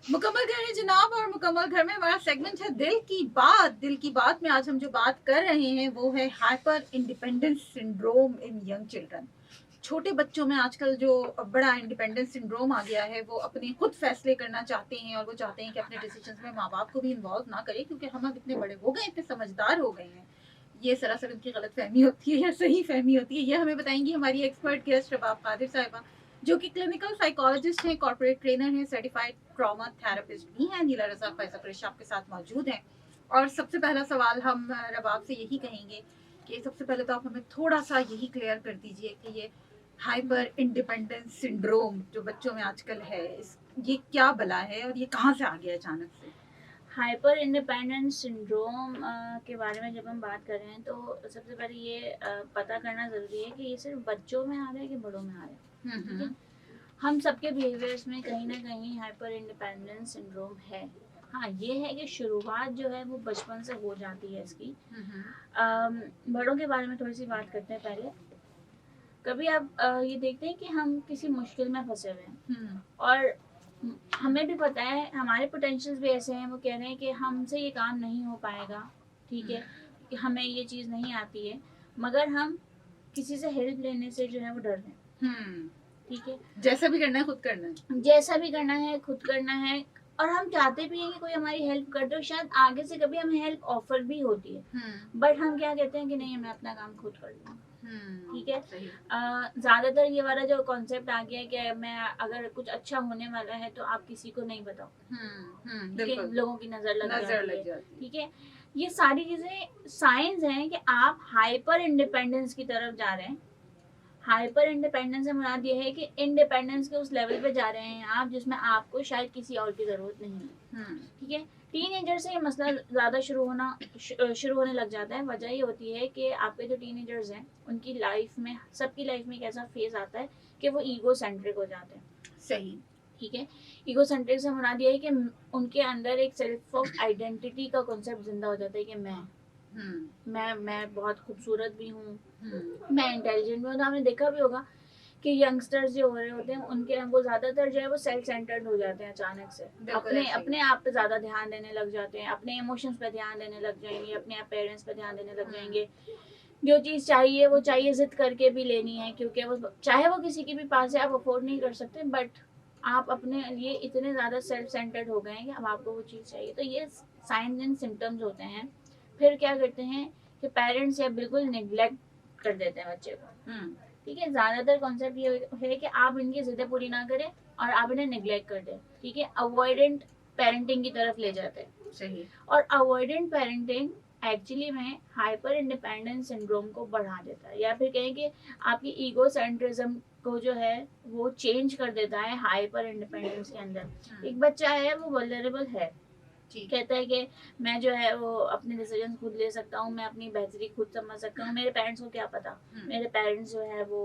मुकम्मल घर है जनाब, और मुकम्मल घर में हमारा सेगमेंट है दिल की बात। दिल की बात में आज हम जो बात कर रहे हैं वो है हाइपर इंडिपेंडेंस सिंड्रोम इन यंग चिल्ड्रन। छोटे बच्चों में आजकल जो बड़ा इंडिपेंडेंस सिंड्रोम आ गया है, वो अपने खुद फैसले करना चाहते हैं और वो चाहते हैं कि अपने डिसीजंस में माँ बाप को भी इन्वॉल्व ना करें, क्योंकि हम अब इतने बड़े हो गए, इतने समझदार हो गए हैं। ये सरासर उनकी गलत फहमी होती है या सही फहमी होती है, ये हमें बताएंगी हमारी एक्सपर्ट गेस्ट रबाब कादिर साहिबा, जो कि क्लिनिकल साइकोलॉजिस्ट हैं, कॉर्पोरेट ट्रेनर हैं, सर्टिफाइड ट्रॉमा थेरेपिस्ट भी हैं। नीला रजा फैसल कुरैशी आपके साथ मौजूद हैं। और सबसे पहला सवाल हम रबाब से यही कहेंगे कि सबसे पहले तो आप हमें थोड़ा सा यही क्लियर कर दीजिए कि ये हाइपर इंडिपेंडेंस सिंड्रोम जो बच्चों में आजकल है, ये क्या बला है और ये कहाँ से आ गया अचानक से? हाइपर इंडिपेंडेंस सिंड्रोम के बारे में जब हम बात कर रहे हैं तो सबसे पहले ये पता करना ज़रूरी है कि ये सिर्फ बच्चों में आ रहा है कि बड़ों में आ रहा है। ठीक है, हम सबके बिहेवियर्स में कहीं ना कहीं हाइपर इंडिपेंडेंस सिंड्रोम है। हाँ, ये है कि शुरुआत जो है वो बचपन से हो जाती है इसकी। बड़ों के बारे में थोड़ी सी बात करते हैं पहले। कभी आप ये देखते हैं कि हम किसी मुश्किल में फंसे हुए हैं और हमें भी पता है, हमारे पोटेंशियल्स भी ऐसे हैं, वो कह रहे हैं कि हमसे ये काम नहीं हो पाएगा, ठीक है, कि हमें ये चीज़ नहीं आती है, मगर हम किसी से हेल्प लेने से जो है वो डर रहे हैं। ठीक है, जैसा भी करना है खुद करना है, जैसा भी करना है खुद करना है, और हम चाहते भी हैं कि कोई हमारी हेल्प कर दे, शायद आगे से कभी हमें हेल्प ऑफर भी होती है, बट हम क्या कहते हैं कि नहीं, मैं अपना काम खुद कर लूँगा। ठीक है, ज्यादातर ये वाला जो कॉन्सेप्ट आ गया है कि मैं अगर कुछ अच्छा होने वाला है तो आप किसी को नहीं बताओ, ठीक है, लोगों की नजर लग जाती है। ठीक है, ये सारी चीजें साइंस हैं कि आप हाइपर इंडिपेंडेंस की तरफ जा रहे हैं। हाइपर इंडिपेंडेंस से मुराद ये है कि इंडिपेंडेंस के उस लेवल पे जा रहे हैं आप जिसमें आपको शायद किसी और की जरूरत नहीं है। ठीक है, टीनेजर से ये मसला ज़्यादा शुरू होने लग जाता है। वजह ये होती है कि आपके जो टीनेजर्स हैं उनकी लाइफ में, सबकी लाइफ में एक ऐसा फेज आता है कि वो ईगो सेंट्रिक हो जाते हैं। सही। ठीक है, ईगो सेंट्रिक से मुराद ये है कि उनके अंदर एक सेल्फ ऑफ आइडेंटिटी का कॉन्सेप्ट जिंदा हो जाता है कि मैं बहुत खूबसूरत भी हूँ, मैं इंटेलिजेंट भी हूँ। तो आपने देखा भी होगा कि यंगस्टर्स जो हो रहे होते हैं उनके वो ज्यादातर जो है वो सेल्फ सेंटर्ड हो जाते हैं अचानक से, अपने आप पे ज्यादा ध्यान देने लग जाते हैं, अपने इमोशंस पे ध्यान देने लग जाएंगे, अपने पेरेंट्स पे ध्यान देने लग जाएंगे। जो चीज चाहिए वो चाहिए, जिद करके भी लेनी है, क्योंकि वो चाहे वो किसी के भी पास है, आप अफोर्ड नहीं कर सकते, बट आप अपने लिए इतने ज्यादा सेल्फ सेंटर्ड हो गए हैं कि अब आपको वो चीज चाहिए। तो ये साइंस एंड सिम्टम्स होते हैं। फिर क्या करते हैं कि पेरेंट्स या बिल्कुल निग्लेक्ट कर देते हैं बच्चे को। ठीक है, ज्यादातर कॉन्सेप्ट ये है कि आप इनकी जिद्दें पूरी ना करें और आप इन्हें निग्लेक्ट कर दें। ठीक है, अवॉइडेंट पेरेंटिंग की तरफ ले जाते हैं। सही। और अवॉइडेंट पेरेंटिंग एक्चुअली में हाइपर इंडिपेंडेंस सिंड्रोम को बढ़ा देता है, या फिर कहें कि आपकी ईगो सेंट्रिज्म को जो है वो चेंज कर देता है हाइपर इंडिपेंडेंस के अंदर। एक बच्चा है वो वल्नरेबल है, कहता है कि मैं जो है वो अपने डिसीजन खुद ले सकता हूँ, मैं अपनी बेहतरी खुद समझ सकता हूँ, मेरे पेरेंट्स को क्या पता। मेरे पेरेंट्स जो है वो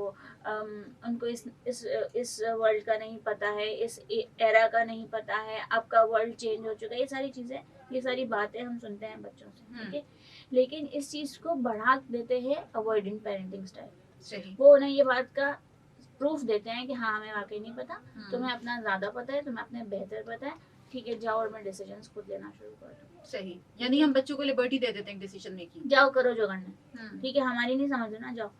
उनको इस वर्ल्ड का नहीं पता है, इस एरा का नहीं पता है, अब का वर्ल्ड चेंज हो चुका है। ये सारी चीज़ें, ये सारी बातें हम सुनते हैं बच्चों से। ठीक है, लेकिन इस चीज़ को बढ़ा देते हैं अवॉइडेंट पेरेंटिंग स्टाइल। वो उन्हें ये बात का प्रूफ देते हैं कि हाँ, हमें वाकई नहीं पता, तुम्हें अपना ज़्यादा पता है, तुम्हें अपने बेहतर पता है, ठीक है, जाओ और मैं डिसीजंस खुद लेना शुरू कर दूँ। सही, यानी हम बच्चों को लिबर्टी दे देते हैं डिसीजन मेकिंग, जाओ करो जो करना है, ठीक है, हमारी नहीं समझ ना, जाओ।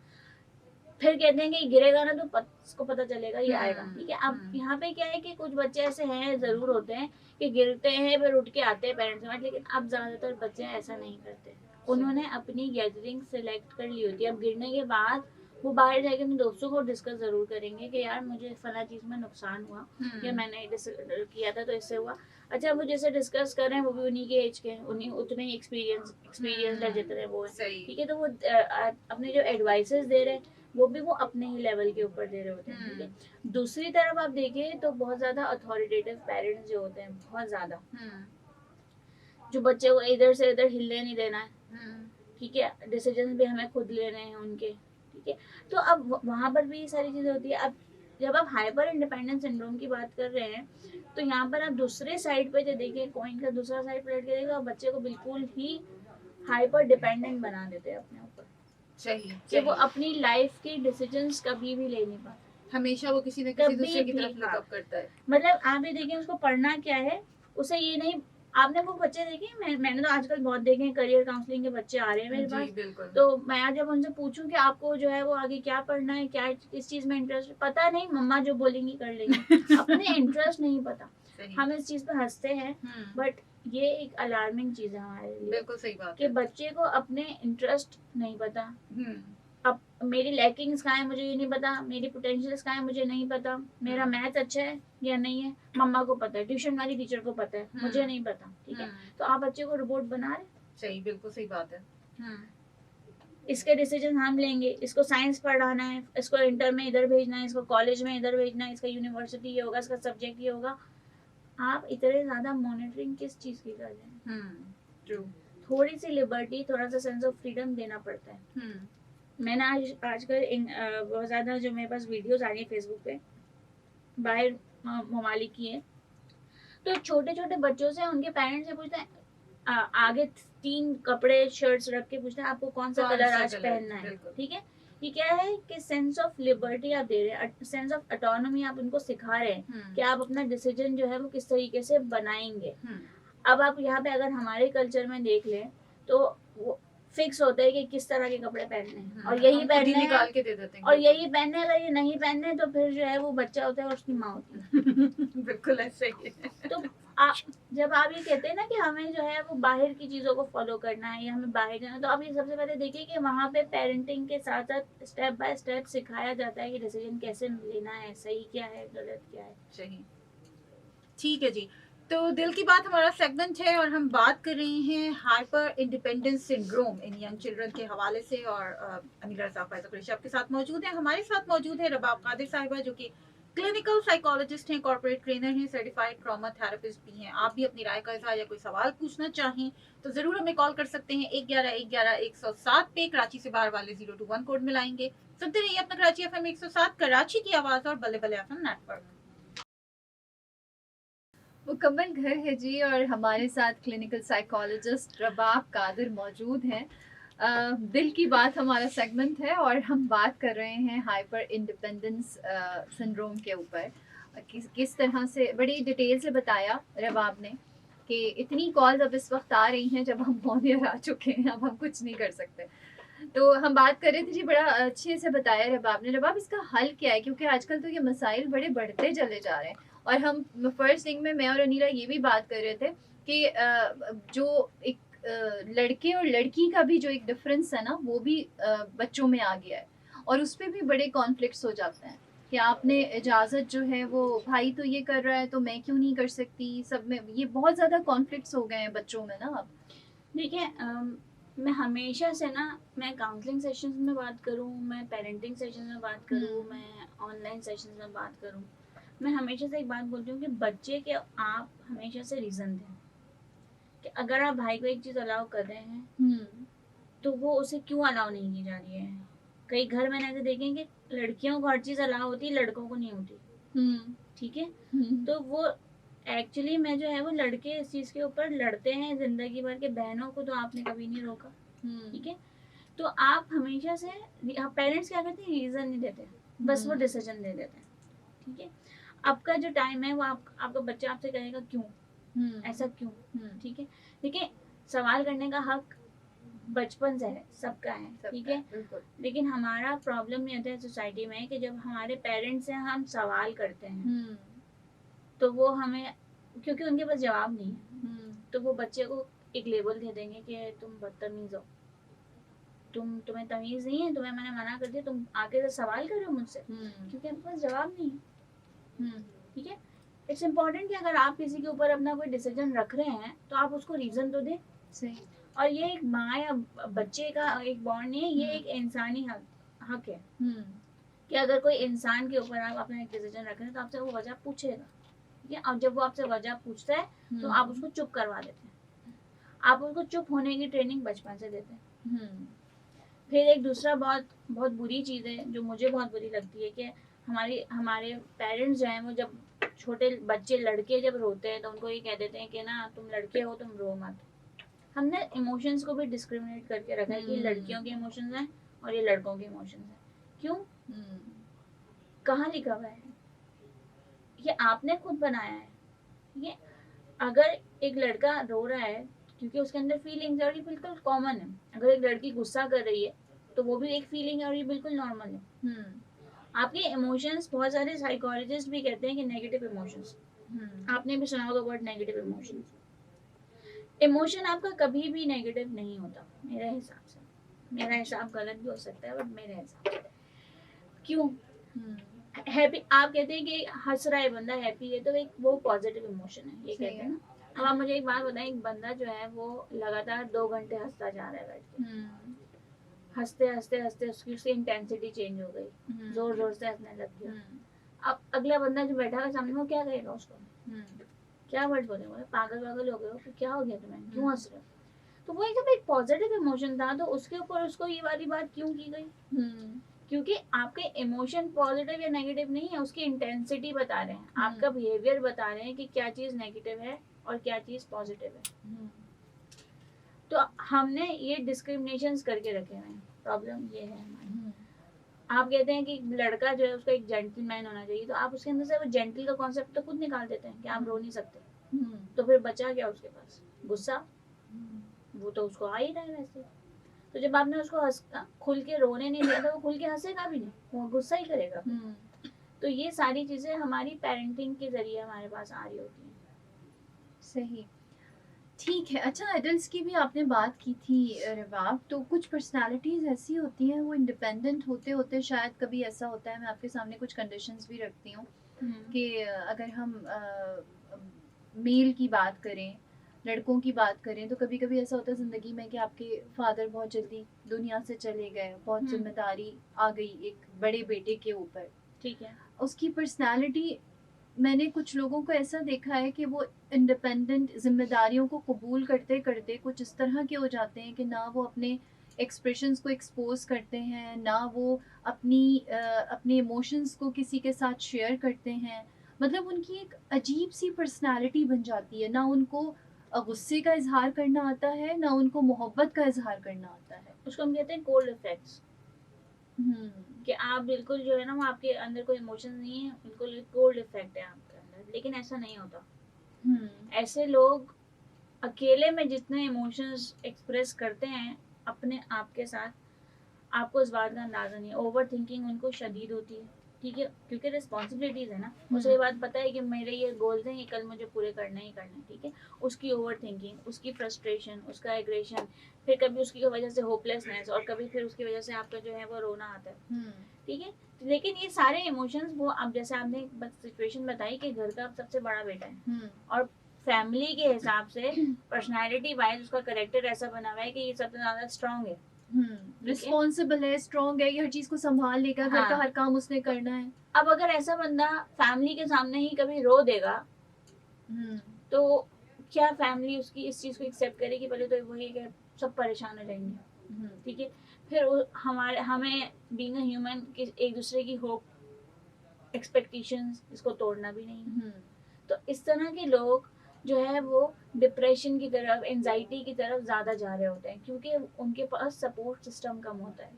फिर कहते हैं कि गिरेगा ना तो उसको पता चलेगा, ये आएगा। ठीक है, अब यहाँ पे क्या है कि कुछ बच्चे ऐसे हैं, जरूर होते हैं कि गिरते हैं फिर उठ के आते हैं पेरेंट्स के पास, लेकिन अब ज्यादातर बच्चे ऐसा नहीं करते। उन्होंने अपनी गैदरिंग सेलेक्ट कर ली होती है। अब गिरने के बाद वो बाहर जाके अपने दोस्तों को डिस्कस जरूर करेंगे कि यार मुझे फला चीज में नुकसान हुआ, या मैंने किया था तो इससे हुआ। अच्छा, वो जैसे डिस्कस कर रहे हैं वो भी उन्हीं के एज के, उन्हीं उतने ही एक्सपीरियंस जितने वो है। ठीक है, तो वो अपने जो एडवाइसेस दे रहे हैं वो भी वो अपने ही लेवल के ऊपर दे रहे होते हैं। ठीक है, दूसरी तरफ आप देखें तो बहुत ज्यादा अथॉरिटेटिव पेरेंट्स जो होते हैं, बहुत ज्यादा, जो बच्चे को इधर से इधर हिलने नहीं देना है। ठीक है, डिसीजन भी हमें खुद लेने हैं उनके। ठीक है, तो अब वहां पर भी ये सारी चीजें होती है। अब जब आप हाइपर इंडिपेंडेंस सिंड्रोम की बात कर रहे हैं तो यहाँ पर आप दूसरे साइड पे जो देखिए, कॉइन का दूसरा साइड पलट के देखिए, बच्चे को बिल्कुल ही हाइपर डिपेंडेंट बना देते हैं अपने ऊपर। सही, कि वो अपनी लाइफ के डिसीजंस कभी भी ले नहीं पाते। हमेशा वो किसी न किसी कभी दूसरे की भी, तरफ हाँ। लुक अप करता है। मतलब आप ये देखिए उसको पढ़ना क्या है, उसे ये नहीं, आपने वो बच्चे देखे, मैंने तो आजकल बहुत देखे हैं, करियर काउंसलिंग के बच्चे आ रहे हैं मेरे जी पास। बिल्कुल। तो मैं आज जब उनसे पूछूं कि आपको जो है वो आगे क्या पढ़ना है, क्या किस चीज में इंटरेस्ट, पता नहीं, मम्मा जो बोलेंगी कर लेंगे, अपने इंटरेस्ट नहीं पता। सही। हम इस चीज पे हंसते हैं, बट ये एक अलार्मिंग चीज है हमारे लिए बिल्कुल सही बात कि है। बच्चे को अपने इंटरेस्ट नहीं पता। हम्म, अब मेरी लैकिंग्स कहाँ है मुझे ये नहीं पता, मेरी पोटेंशियल्स कहाँ है मुझे नहीं पता, मेरा मैथ अच्छा है या नहीं है, मम्मा को पता है, ट्यूशन वाली टीचर को पता है, मुझे नहीं पता, ठीक है। तो आप बच्चे को रोबोट बना रहे, सही, बिल्कुल सही बात है। इसके डिसीजन हम लेंगे, इसको साइंस पढ़ाना है, इसको इंटर में इधर भेजना है, इसको कॉलेज में इधर भेजना है, इसका यूनिवर्सिटी ये होगा, इसका सब्जेक्ट ये होगा। आप इतने ज्यादा मॉनिटरिंग किस चीज की कर रहे हैं? ट्रू। थोड़ी सी लिबर्टी, थोड़ा सा सेंस ऑफ फ्रीडम देना पड़ता है। मैंने आजकल बहुत ज्यादा जो मेरे पास वीडियोस आ रही है फेसबुक पे, बाहर ममालिक की है, तो छोटे छोटे बच्चों से उनके पेरेंट्स से पूछते हैं, आगे 3 कपड़े शर्ट्स रख के पूछते हैं आपको कौन सा कलर आज पहनना है, ठीक है। ये क्या है कि सेंस ऑफ लिबर्टी आप दे रहे हैं, सेंस ऑफ ऑटोनॉमी आप उनको सिखा रहे हैं कि आप अपना डिसीजन जो है वो किस तरीके से बनाएंगे। अब आप यहाँ पे अगर हमारे कल्चर में देख लें तो वो फिक्स होता है कि किस तरह के कपड़े पहनने हैं और यही पहनने हैं, निकाल के दे देते हैं और यही पहनने हैं, अगर ये नहीं पहनने तो फिर जो है वो बच्चा होता है और उसकी माँ होती है। बिल्कुल ऐसे ही है। तो जब आप ये कहते हैं ना कि हमें जो है वो बाहर की चीजों को फॉलो करना है या हमें बाहर जाना है, तो आप ये सबसे पहले देखिए कि वहाँ पे पेरेंटिंग के साथ साथ स्टेप बाय स्टेप सिखाया जाता है कि डिसीजन कैसे लेना है, सही क्या है गलत क्या है। सही, ठीक है जी। तो दिल की बात हमारा सेगमेंट है और हम बात कर रहे हैं हाइपर इंडिपेंडेंस सिंड्रोम इन यंग चिल्ड्रन के हवाले से, और अनिला रज़ा फैज़ कुरैशी आपके साथ मौजूद है। हमारे साथ मौजूद है रबाब कादिर साहिबा, जो कि क्लिनिकल साइकोलॉजिस्ट हैं, कॉर्पोरेट ट्रेनर हैं, सर्टिफाइड ट्रॉमा थेरेपिस्ट भी हैं। आप भी अपनी राय का इज़हार या कोई सवाल पूछना चाहें तो ज़रूर हमें कॉल कर सकते हैं 111-111-107 पे। कराची से बाहर वाले 021 कोड मिलाएंगे। सुनते रहिए अपना कराची FM 107, कराची की आवाज़ और बल्ले बल्ले FM नेटवर्क। मुकम्मल घर है जी, और हमारे साथ क्लिनिकल साइकोलॉजिस्ट रबाब कादिर मौजूद हैं। दिल की बात हमारा सेगमेंट है और हम बात कर रहे हैं हाइपर इंडिपेंडेंस सिंड्रोम के ऊपर। किस तरह से बड़ी डिटेल से बताया रबाब ने कि इतनी कॉल्स अब इस वक्त आ रही हैं जब हम ऑन एयर आ चुके हैं, अब हम कुछ नहीं कर सकते। तो हम बात कर रहे थे जी, बड़ा अच्छे से बताया रबाब ने। रबाब, इसका हल क्या है? क्योंकि आजकल तो ये मसाइल बड़े बढ़ते चले जा रहे हैं, और हम फर्स्ट थिंग में मैं और अनीला ये भी बात कर रहे थे कि जो एक लड़के और लड़की का भी जो एक डिफरेंस है ना, वो भी बच्चों में आ गया है, और उस पर भी बड़े कॉन्फ्लिक्ट्स हो जाते हैं कि आपने इजाज़त जो है वो, भाई तो ये कर रहा है तो मैं क्यों नहीं कर सकती। सब में ये बहुत ज़्यादा कॉन्फ्लिक्ट्स हो गए हैं बच्चों में ना अब। देखिए मैं हमेशा से ना, मैं काउंसलिंग सेशंस में बात करूँ, मैं पेरेंटिंग सेशंस में बात करूँ, मैं ऑनलाइन सेशंस में बात करूँ, मैं हमेशा से एक बात बोलती हूँ कि बच्चे के आप हमेशा से रीज़न दें कि अगर आप भाई को एक चीज़ अलाउ कर रहे हैं तो वो उसे क्यों अलाउ नहीं की जा रही है। कई घर मैंने ऐसे देखे कि लड़कियों को हर चीज़ अलाउ होती है, लड़कों को नहीं होती, ठीक है। तो वो एक्चुअली में जो है वो लड़के इस चीज़ के ऊपर लड़ते हैं जिंदगी भर के, बहनों को तो आपने कभी नहीं रोका, ठीक है। तो आप हमेशा से, पेरेंट्स क्या करते हैं, रीज़न नहीं देते, बस वो डिसीजन दे देते हैं, ठीक है। आपका जो टाइम है वो आपका बच्चा आपसे कहेगा क्यों, ऐसा क्यों, ठीक है। देखिए, सवाल करने का हक बचपन से है, सबका है, ठीक है। लेकिन हमारा प्रॉब्लम ये होता है सोसाइटी में कि जब हमारे पेरेंट्स से हम सवाल करते हैं तो वो हमें, क्योंकि उनके पास जवाब नहीं है, तो वो बच्चे को एक लेबल दे देंगे कि तुम बदतमीज हो, तुम्हें तमीज नहीं है, तुम्हें मैंने मना कर दिया, तुम आके तो सवाल कर रहे हो मुझसे, क्योंकि आपके पास जवाब नहीं है, ठीक है। इट्स इम्पोर्टेंट कि अगर आप किसी के ऊपर अपना कोई डिसीजन रख रहे हैं तो आप उसको रीजन तो दें। सही। और ये एक माँ या बच्चे का एक बॉन्ड नहीं है, ये एक इंसानी हक है कि अगर कोई इंसान के ऊपर आप अपना एक डिसीजन रख रहे हैं तो आपसे वो वजह पूछेगा, ठीक है। और जब वो आपसे वजह पूछता है तो आप उसको चुप करवा देते हैं, आप उसको चुप होने की ट्रेनिंग बचपन से देते हैं। फिर एक दूसरा बहुत बहुत बुरी चीज़ है जो मुझे बहुत बुरी लगती है कि हमारे पेरेंट्स जो हैं वो जब छोटे बच्चे लड़के जब रोते हैं तो उनको ये कह देते हैं कि ना तुम लड़के हो, तुम रो मत। हमने इमोशंस को भी डिस्क्रिमिनेट करके रखा है कि लड़कियों के इमोशंस हैं और ये लड़कों के इमोशंस हैं। क्यों? कहाँ लिखा हुआ है? ये आपने खुद बनाया है। ठीक है, अगर एक लड़का रो रहा है क्योंकि उसके अंदर फीलिंग्स है और ये बिल्कुल कॉमन है, अगर एक लड़की गुस्सा कर रही है तो वो भी एक फीलिंग है और ये बिल्कुल नॉर्मल है। आपके इमोशंस, बहुत सारे साइकोलॉजिस्ट भी कहते हैं कि नेगेटिव इमोशंस, आपने भी सुना होगा वर्ड नेगेटिव इमोशंस। इमोशन आपका कभी भी नेगेटिव नहीं होता मेरे हिसाब से, मेरा हिसाब गलत भी हो सकता है बट मेरे हिसाब से। क्यों? हैप्पी, आप कहते हैं कि हंस रहा है बंदा, हैप्पी है, तो एक वो पॉजिटिव इमोशन है, ये कहते हैं ना। अब आप मुझे एक बात बताएं, एक बंदा जो है वो लगातार 2 घंटे हंसता जा रहा है बैठ के, हंसते हंसते हंसते उसकी इंटेंसिटी चेंज हो गई, जोर जोर से हंसने लग गया। अब अगला बंदा जो बैठा है सामने, वो क्या कहेगा उसको? क्या वर्ड बोलेगा? पागल पागल हो गए हो, क्या हो गया तुम्हें, क्यों हंस रहे हो? तो वो जब एक पॉजिटिव इमोशन था तो उसके ऊपर उसको ये वाली बात क्यों की गई? क्योंकि आपके इमोशन पॉजिटिव या नेगेटिव नहीं है, उसकी इंटेंसिटी बता रहे हैं, आपका बिहेवियर बता रहे हैं कि क्या चीज नेगेटिव है और क्या चीज पॉजिटिव है। तो हमने ये डिस्क्रिमिनेशंस करके रखे हुए हैं, प्रॉब्लम ये है हमारी। आप कहते हैं कि लड़का जो है उसका एक जेंटलमैन होना चाहिए, तो आप उसके अंदर से वो जेंटल का कॉन्सेप्ट तो खुद निकाल देते हैं कि आप रो नहीं सकते, तो फिर बचा क्या उसके पास? गुस्सा, वो तो उसको आ ही रहा है वैसे। तो जब आपने उसको खुल के रोने नहीं दिया तो वो खुल के हंसेगा भी नहीं, वो गुस्सा ही करेगा। तो ये सारी चीजें हमारी पेरेंटिंग के जरिए हमारे पास आ रही होती हैं। सही, ठीक है। अच्छा, एडल्ट्स की भी आपने बात की थी रबाब, तो कुछ पर्सनालिटीज़ ऐसी होती हैं वो इंडिपेंडेंट होते होते शायद कभी ऐसा होता है, मैं आपके सामने कुछ कंडीशंस भी रखती हूँ कि अगर हम मेल की बात करें, लड़कों की बात करें, तो कभी कभी ऐसा होता है ज़िंदगी में कि आपके फादर बहुत जल्दी दुनिया से चले गए, बहुत जिम्मेदारी आ गई एक बड़े बेटे के ऊपर, ठीक है, उसकी पर्सनालिटी, मैंने कुछ लोगों को ऐसा देखा है कि वो इंडिपेंडेंट जिम्मेदारियों को कबूल करते करते कुछ इस तरह के हो जाते हैं कि ना वो अपने एक्सप्रेशंस को एक्सपोज करते हैं, ना वो अपने इमोशंस को किसी के साथ शेयर करते हैं। मतलब उनकी एक अजीब सी पर्सनालिटी बन जाती है, ना उनको गुस्से का इजहार करना आता है, ना उनको मोहब्बत का इजहार करना आता है। उसको हम कहते हैं कोल्ड इफेक्ट्स, कि आप बिल्कुल जो है ना, वो आपके अंदर कोई इमोशन नहीं है, बिल्कुल कोल्ड इफेक्ट है आपके अंदर। लेकिन ऐसा नहीं होता। ऐसे लोग अकेले में जितने इमोशंस एक्सप्रेस करते हैं अपने आप के साथ, आपको इस बात का अंदाजा नहीं है। ओवर थिंकिंग उनको शदीद होती है, ठीक है, क्योंकि रिस्पॉन्सिबिलिटीज है ना, उसे ये बात पता है कि मेरे ये गोल्स हैं, ये कल मुझे पूरे करना ही करना है, ठीक है। उसकी ओवर थिंकिंग, उसकी फ्रस्ट्रेशन, उसका एग्रेशन, फिर कभी उसकी वजह से होपलेसनेस, और कभी फिर उसकी वजह से आपका जो है वो रोना आता है, ठीक है। लेकिन ये सारे इमोशंस वो, अब जैसे आपने सिचुएशन बताई कि घर का सबसे बड़ा बेटा है और फैमिली के हिसाब से पर्सनालिटी वाइज उसका करेक्टर ऐसा बना हुआ है कि ये सबसे ज्यादा स्ट्रांग है, रिस्पॉन्सिबल है, स्ट्रॉन्ग है, ये हर चीज को संभाल लेगा, घर का हर काम उसने करना है। अब अगर ऐसा बंदा फैमिली के सामने ही कभी रो देगा तो क्या फैमिली उसकी इस चीज को एक्सेप्ट करेगी? पहले तो वही कि सब परेशान हो जाएंगे, ठीक है। फिर हमें बीइंग अ ह्यूमन एक दूसरे की होप एक्सपेक्टेशंस इसको तोड़ना भी नहीं। तो इस तरह के लोग जो है वो डिप्रेशन की तरफ, एंजाइटी की तरफ ज्यादा जा रहे होते हैं, क्योंकि उनके पास सपोर्ट सिस्टम कम होता है।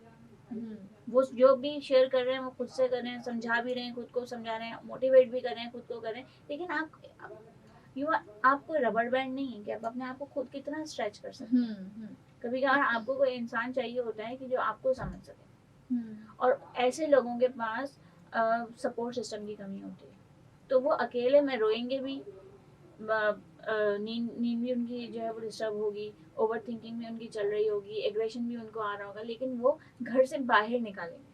वो जो भी शेयर कर रहे हैं वो खुद से कर रहे हैं, समझा भी रहे हैं, खुद को समझा रहे हैं, मोटिवेट भी कर रहे हैं, खुद को कर रहे हैं। लेकिन आपको रबड़ बैंड नहीं है कि आप अपने आप को खुद कितना स्ट्रेच कर सकते हैं। कभी कभार आपको कोई इंसान चाहिए होता है कि जो आपको समझ सके, और ऐसे लोगों के पास सपोर्ट सिस्टम की कमी होती है। तो वो अकेले में रोएंगे भी, नींद भी उनकी जो है वो डिस्टर्ब होगी, ओवर थिंकिंग भी उनकी चल रही होगी, एग्रेशन भी उनको आ रहा होगा, लेकिन वो घर से बाहर निकालेंगे।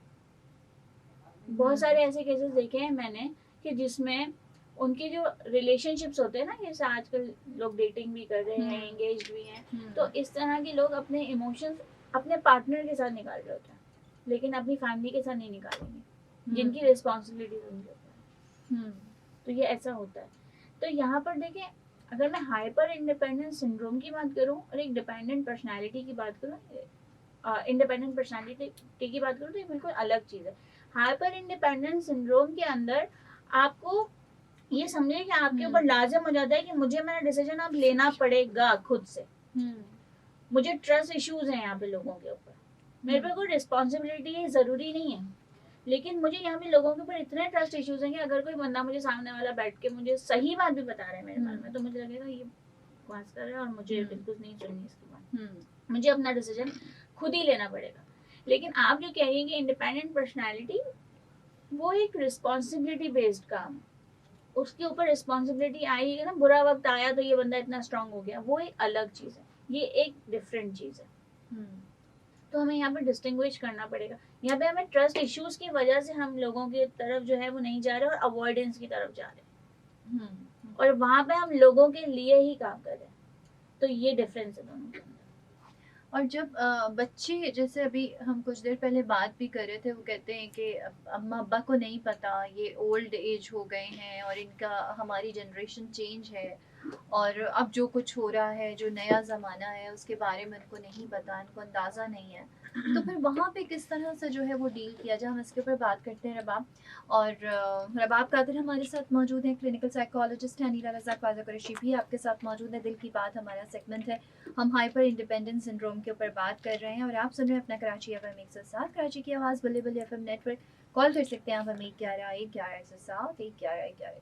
बहुत सारे ऐसे केसेस देखे हैं मैंने कि जिसमें उनके जो रिलेशनशिप्स होते हैं ना, जैसे आजकल लोग डेटिंग भी कर रहे हैं, एंगेज भी हैं, तो इस तरह के लोग अपने इमोशंस अपने पार्टनर के साथ निकाल रहे होते हैं, लेकिन अपनी फैमिली के साथ नहीं निकालेंगे जिनकी रिस्पॉन्सिबिलिटी उनके ऊपर। तो ये ऐसा होता है। तो यहाँ पर देखें, अगर मैं हाइपर इंडिपेंडेंस सिंड्रोम की बात करूँ और एक डिपेंडेंट पर्सनालिटी की बात करूँ, इंडिपेंडेंट पर्सनालिटी की बात करूँ, तो ये बिल्कुल अलग चीज़ है। हाइपर इंडिपेंडेंस सिंड्रोम के अंदर आपको ये समझे कि आपके ऊपर लाजिम हो जाता है कि मुझे मेरा डिसीजन अब लेना पड़ेगा खुद से। मुझे ट्रस्ट इश्यूज हैं यहाँ पे लोगों के ऊपर, मेरे पे कोई रिस्पॉन्सिबिलिटी है, जरूरी नहीं है, लेकिन मुझे यहाँ पे लोगों के ऊपर इतने ट्रस्ट इश्यूज हैं कि अगर कोई बंदा मुझे सामने वाला बैठ के मुझे सही बात भी बता रहा है मेरे बारे में, तो मुझे लगेगा ये बकवास कर रहा है और मुझे बिल्कुल नहीं सुननी इसकी बात। मुझे अपना डिसीजन खुद ही लेना पड़ेगा। लेकिन आप जो कह रही हैं कि इंडिपेंडेंट पर्सनैलिटी, वो एक रिस्पॉन्सिबिलिटी बेस्ड काम है, उसके ऊपर रिस्पॉन्सिबिलिटी आएगी ना, बुरा वक्त आया तो ये बंदा इतना स्ट्रांग हो गया, वो एक अलग चीज़ है, ये एक डिफरेंट चीज़ है। तो हमें यहाँ पे डिस्टिंग्विश करना पड़ेगा। यहाँ पे हमें ट्रस्ट इश्यूज की वजह से हम लोगों की तरफ जो है वो नहीं जा रहे और अवॉइडेंस की तरफ जा रहे हैं, और वहाँ पे हम लोगों के लिए ही काम कर रहे हैं। तो ये डिफरेंस है दोनों के अंदर। और जब बच्चे, जैसे अभी हम कुछ देर पहले बात भी कर रहे थे, वो कहते हैं कि अम्मा अब्बा को नहीं पता, ये ओल्ड एज हो गए हैं और इनका, हमारी जनरेशन चेंज है और अब जो कुछ हो रहा है, जो नया ज़माना है उसके बारे में उनको नहीं पता, उनको अंदाज़ा नहीं है। तो फिर वहाँ पे किस तरह से जो है वो डील किया जाए, हम इसके ऊपर बात करते हैं रबाब। और रबाब कादिर हमारे साथ मौजूद हैं, क्लिनिकल साइकोलॉजिस्ट हैं। नीला रज़ा ख्वाजा कुरैशी भी आपके साथ मौजूद है। दिल की बात हमारा सेगमेंट है, हम हाइपर इंडिपेंडेंस सिंड्रोम के ऊपर बात कर रहे हैं और आप सुन रहे हैं अपना कराची FM 107, कराची की आवाज़, Bulle Bulle FM network. Call कर सकते हैं आप हमें 11 11 107 11 11